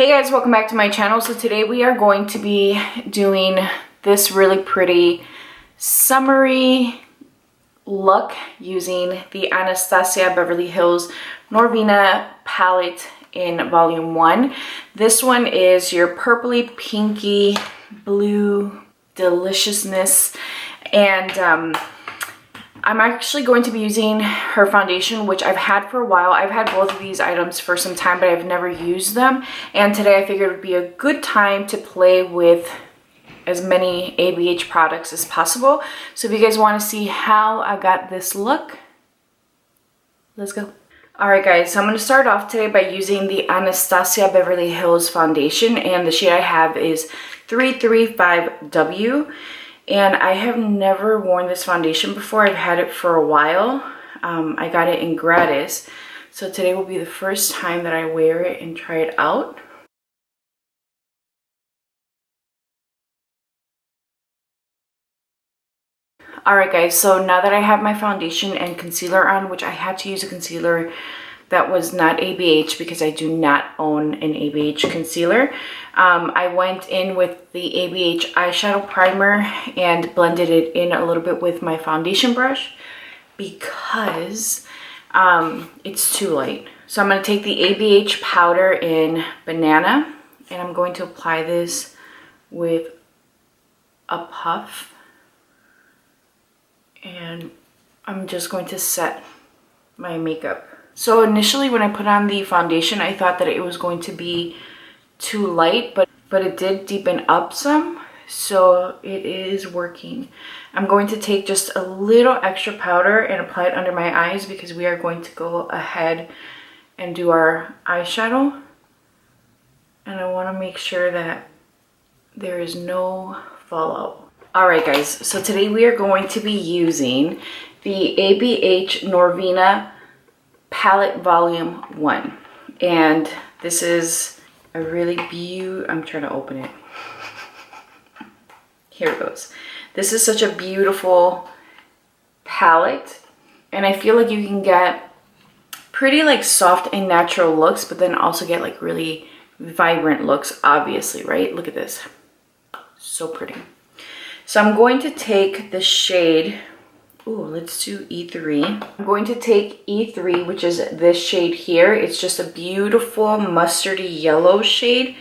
Hey guys, welcome back to my channel. So today we are going to be doing this really pretty summery look using the Anastasia Beverly Hills Norvina palette in volume 1. This one is your purpley pinky blue deliciousness, and I'm actually going to be using her foundation, which I've had for a while. I've had both of these items for some time, but I've never used them. And today I figured it would be a good time to play with as many ABH products as possible. So if you guys want to see how I got this look, let's go. Alright guys, so I'm going to start off today by using the Anastasia Beverly Hills foundation, and the shade I have is 335W. And I have never worn this foundation before. I've had it for a while. I got it in gratis. So today will be the first time that I wear it and try it out. Alright guys, so now that I have my foundation and concealer on, which I had to use a concealer that was not ABH because I do not own an ABH concealer. I went in with the ABH eyeshadow primer and blended it in a little bit with my foundation brush because it's too light. So I'm going to take the ABH powder in Banana, and I'm going to apply this with a puff, and I'm just going to set my makeup. So initially when I put on the foundation, I thought that it was going to be too light, but it did deepen up some, so it is working. I'm going to take just a little extra powder and apply it under my eyes because we are going to go ahead and do our eyeshadow. And I want to make sure that there is no fallout. Alright guys, so today we are going to be using the ABH Norvina palette volume 1, and this is a really I'm trying to open it. Here it goes. This is such a beautiful palette, and I feel like you can get pretty like soft and natural looks, but then also get like really vibrant looks, obviously, right? Look at this. So pretty. So I'm going to take the shade, ooh, let's do E3. I'm going to take E3, which is this shade here. It's just a beautiful mustardy yellow shade.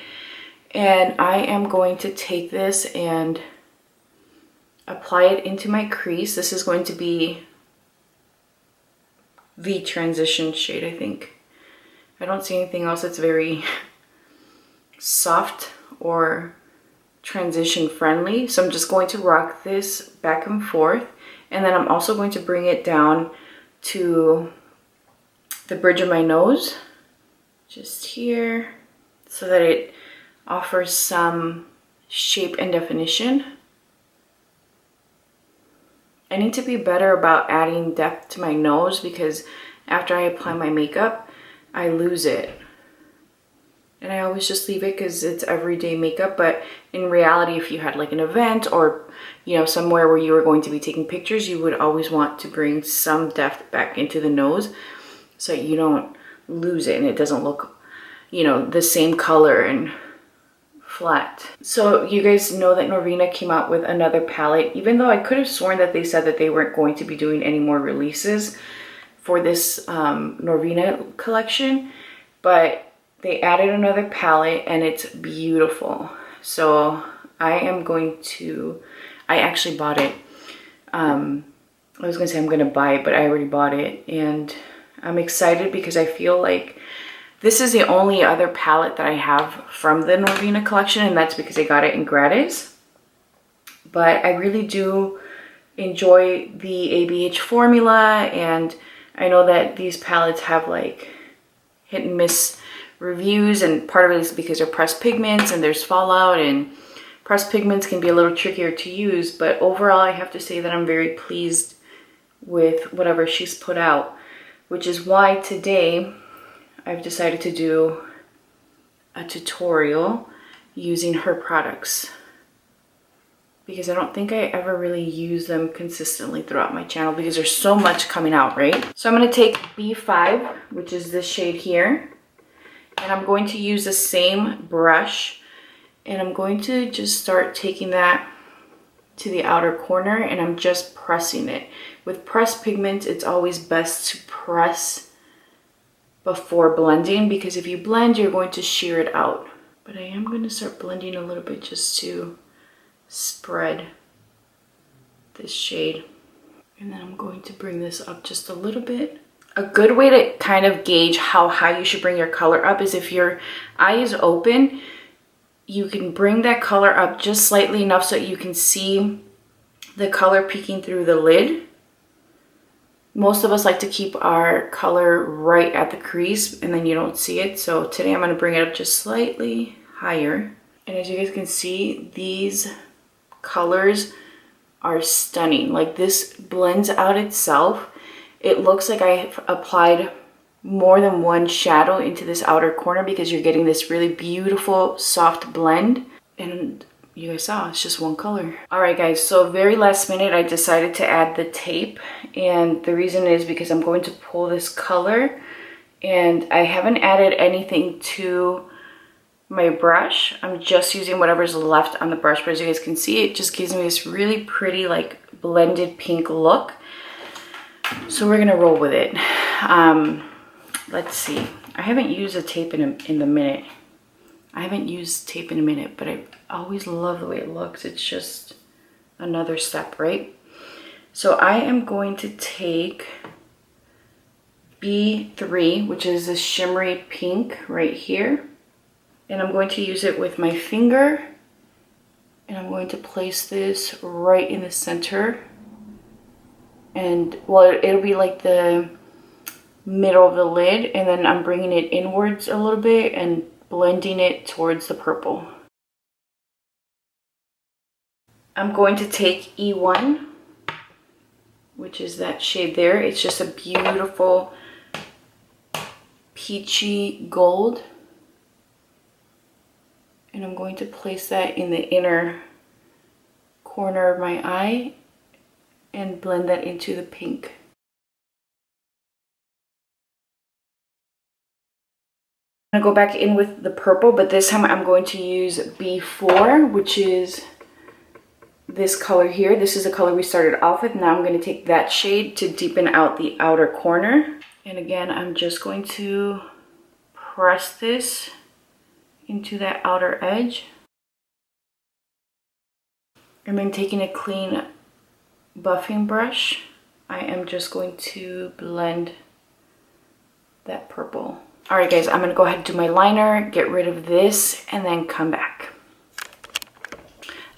And I am going to take this and apply it into my crease. This is going to be the transition shade, I think. I don't see anything else that's very soft or transition friendly. So I'm just going to rock this back and forth. And then I'm also going to bring it down to the bridge of my nose, just here, so that it offers some shape and definition. I need to be better about adding depth to my nose because after I apply my makeup, I lose it. And I always just leave it because it's everyday makeup, but in reality, if you had like an event or, you know, somewhere where you were going to be taking pictures, you would always want to bring some depth back into the nose so you don't lose it and it doesn't look, you know, the same color and flat. So you guys know that Norvina came out with another palette, even though I could have sworn that they said that they weren't going to be doing any more releases for this Norvina collection, but they added another palette and it's beautiful. So I am going to, I actually bought it. I was gonna say I'm gonna buy it, but I already bought it. And I'm excited because I feel like this is the only other palette that I have from the Norvina collection, and that's because I got it in gratis. But I really do enjoy the ABH formula, and I know that these palettes have like hit and miss reviews, and part of it is because they're pressed pigments and there's fallout, and pressed pigments can be a little trickier to use, but overall I have to say that I'm very pleased with whatever she's put out, which is why today I've decided to do a tutorial using her products, because I don't think I ever really use them consistently throughout my channel because there's so much coming out, right? So I'm going to take B5, which is this shade here, And I'm going to use the same brush, and I'm going to just start taking that to the outer corner, and I'm just pressing it. With pressed pigments, it's always best to press before blending, because if you blend, you're going to shear it out. But I am going to start blending a little bit just to spread this shade. And then I'm going to bring this up just a little bit. A good way to kind of gauge how high you should bring your color up is if your eye is open, you can bring that color up just slightly enough so you can see the color peeking through the lid. Most of us like to keep our color right at the crease and then you don't see it. So today I'm going to bring it up just slightly higher. And as you guys can see, these colors are stunning. Like, this blends out itself. It looks like I've applied more than one shadow into this outer corner because you're getting this really beautiful soft blend. And you guys saw, it's just one color. All right guys, so very last minute I decided to add the tape, and the reason is because I'm going to pull this color and I haven't added anything to my brush. I'm just using whatever's left on the brush, but as you guys can see, it just gives me this really pretty like blended pink look. So we're gonna roll with it. Let's see. I haven't used a tape in a minute. I haven't used tape in a minute, but I always love the way it looks. It's just another step, right? So I am going to take B3, which is a shimmery pink right here. And I'm going to use it with my finger. And I'm going to place this right in the center. And well, it'll be like the middle of the lid, and then I'm bringing it inwards a little bit and blending it towards the purple. I'm going to take E1, which is that shade there. It's just a beautiful peachy gold. And I'm going to place that in the inner corner of my eye and blend that into the pink. I'm going to go back in with the purple, but this time I'm going to use B4, which is this color here. This is the color we started off with. Now I'm going to take that shade to deepen out the outer corner. And again, I'm just going to press this into that outer edge. And then taking a clean buffing brush, I am just going to blend that purple. All right guys, I'm gonna go ahead and do my liner, get rid of this, and then come back.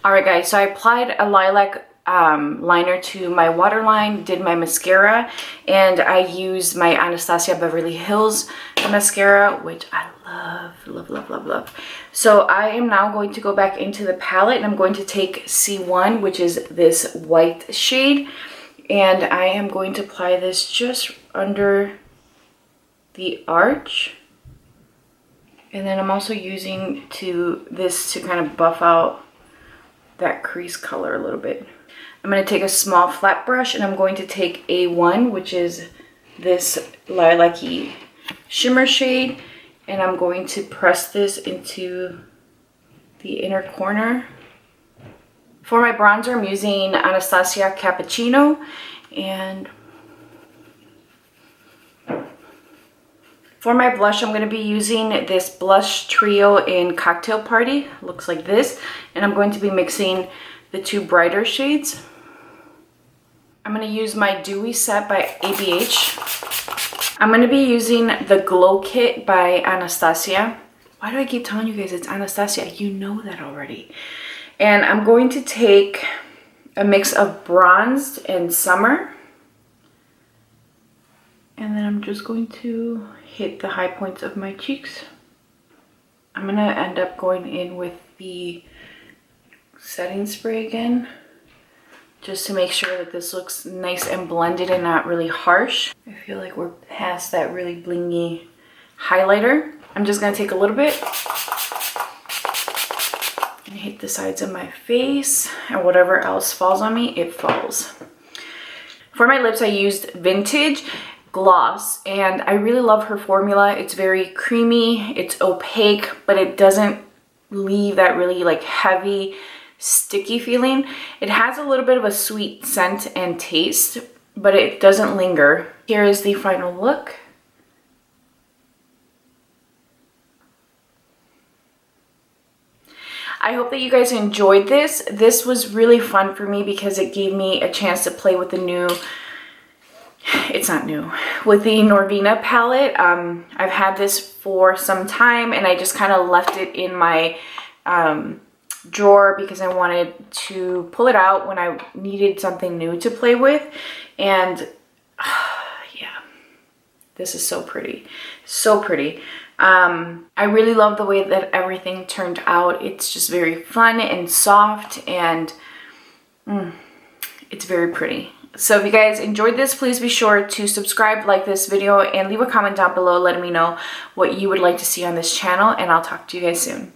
All right guys, so I applied a lilac liner to my waterline, did my mascara, and I used my Anastasia Beverly Hills mascara, which I love. So I am now going to go back into the palette, and I'm going to take C1, which is this white shade, and I am going to apply this just under the arch. And then I'm also using this to kind of buff out that crease color a little bit. I'm going to take a small flat brush, and I'm going to take A1, which is this lilac-y shimmer shade, and I'm going to press this into the inner corner. For my bronzer, I'm using Anastasia Cappuccino, and for my blush, I'm going to be using this blush trio in Cocktail Party. Looks like this. And I'm going to be mixing the two brighter shades. I'm going to use my Dewy Set by ABH. I'm going to be using the Glow Kit by Anastasia. Why do I keep telling you guys it's Anastasia? You know that already. And I'm going to take a mix of Bronzed and Summer. And then I'm just going to hit the high points of my cheeks. I'm going to end up going in with the setting spray again, just to make sure that this looks nice and blended and not really harsh. I feel like we're past that really blingy highlighter. I'm just going to take a little bit and hit the sides of my face, and whatever else falls on me, it falls. For my lips, I used Vintage. gloss, and I really love her formula. It's very creamy, it's opaque, but it doesn't leave that really like heavy, sticky feeling. It has a little bit of a sweet scent and taste, but it doesn't linger. Here is the final look. I hope that you guys enjoyed this. This was really fun for me because it gave me a chance to play with the new, it's not new, with the Norvina palette. I've had this for some time and I just kind of left it in my drawer because I wanted to pull it out when I needed something new to play with. And yeah, this is so pretty, so pretty. I really love the way that everything turned out. It's just very fun and soft, and it's very pretty. So if you guys enjoyed this, please be sure to subscribe, like this video, and leave a comment down below letting me know what you would like to see on this channel, and I'll talk to you guys soon.